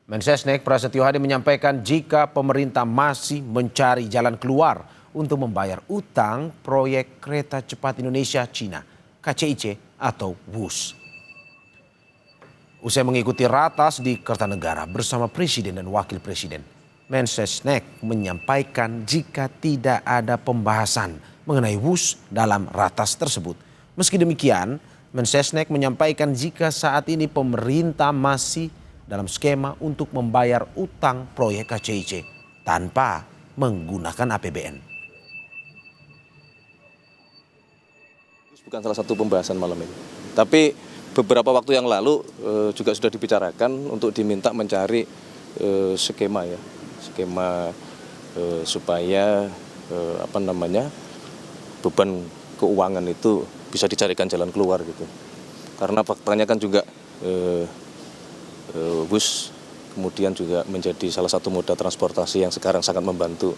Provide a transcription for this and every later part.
Mensesnek Prasetyo Hadi menyampaikan jika pemerintah masih mencari jalan keluar untuk membayar utang proyek kereta cepat Indonesia-Cina (KCIC) atau WUS. Usai mengikuti ratas di Kertanegara bersama Presiden dan Wakil Presiden, Mensesnek menyampaikan jika tidak ada pembahasan mengenai WUS dalam ratas tersebut. Meski demikian, Mensesnek menyampaikan jika saat ini pemerintah masih dalam skema untuk membayar utang proyek KCIC tanpa menggunakan APBN. Bukan salah satu pembahasan malam ini, tapi beberapa waktu yang lalu juga sudah dibicarakan untuk diminta mencari skema supaya beban keuangan itu bisa dicarikan jalan keluar gitu. Karena faktanya kan juga bus kemudian juga menjadi salah satu moda transportasi yang sekarang sangat membantu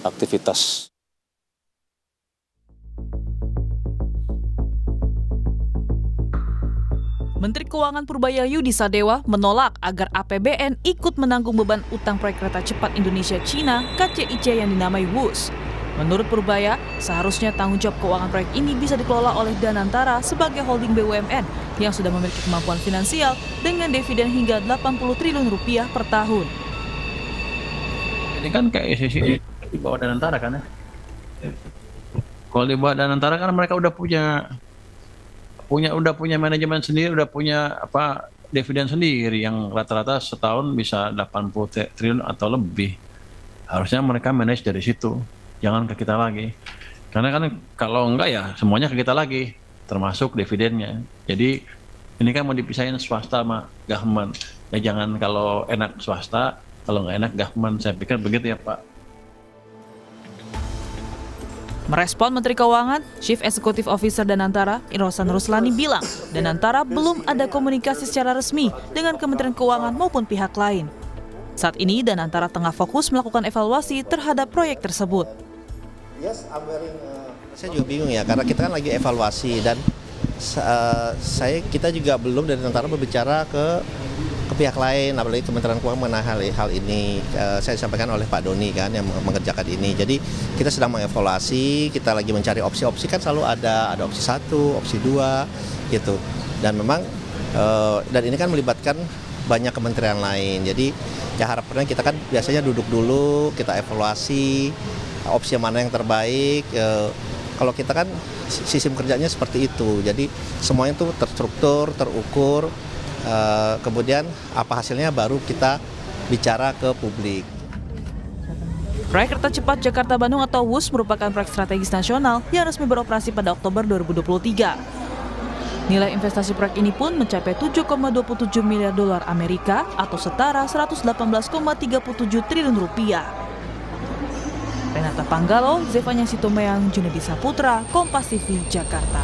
aktivitas. Menteri Keuangan Purbaya Yudi Sadewa menolak agar APBN ikut menanggung beban utang proyek kereta cepat Indonesia-Cina (KCIC) yang dinamai WUS. Menurut Purbaya, seharusnya tanggung jawab keuangan proyek ini bisa dikelola oleh Danantara sebagai holding BUMN yang sudah memiliki kemampuan finansial dengan dividen hingga 80 triliun rupiah per tahun. Ini kan kayak sisi di bawah Danantara kan ya. Kalau di bawah Danantara kan mereka udah punya manajemen sendiri, udah punya dividen sendiri yang rata-rata setahun bisa 80 triliun atau lebih. Harusnya mereka manage dari situ. Jangan ke kita lagi, karena kan kalau enggak ya semuanya ke kita lagi, termasuk dividennya. Jadi ini kan mau dipisahin swasta sama government. Ya jangan kalau enak swasta, kalau nggak enak government. Saya pikir begitu ya Pak. Merespon Menteri Keuangan, Chief Executive Officer Danantara, Rosan Ruslani bilang, Danantara belum ada komunikasi secara resmi dengan Kementerian Keuangan maupun pihak lain. Saat ini Danantara tengah fokus melakukan evaluasi terhadap proyek tersebut. Saya juga bingung ya, karena kita kan lagi evaluasi dan kita juga belum dari Danantara berbicara ke pihak lain, apalagi Kementerian Keuangan mengenai hal ini. Saya disampaikan oleh Pak Doni kan yang mengerjakan ini. Jadi kita sedang mengevaluasi, kita lagi mencari opsi-opsi, kan selalu ada opsi 1, opsi 2 gitu. Dan memang dan ini kan melibatkan banyak kementerian lain. Jadi ya harapannya kita kan biasanya duduk dulu, kita evaluasi opsi mana yang terbaik. Kalau kita kan sistem kerjanya seperti itu. Jadi semuanya itu terstruktur, terukur. Kemudian apa hasilnya baru kita bicara ke publik. Proyek Kereta Cepat Jakarta-Bandung atau WUS merupakan proyek strategis nasional yang resmi beroperasi pada Oktober 2023. Nilai investasi proyek ini pun mencapai 7,27 miliar dolar Amerika atau setara 118,37 triliun rupiah. Renata Panggalo, Zevanya Sitomeyang, Junedi Saputra, Kompas TV, Jakarta.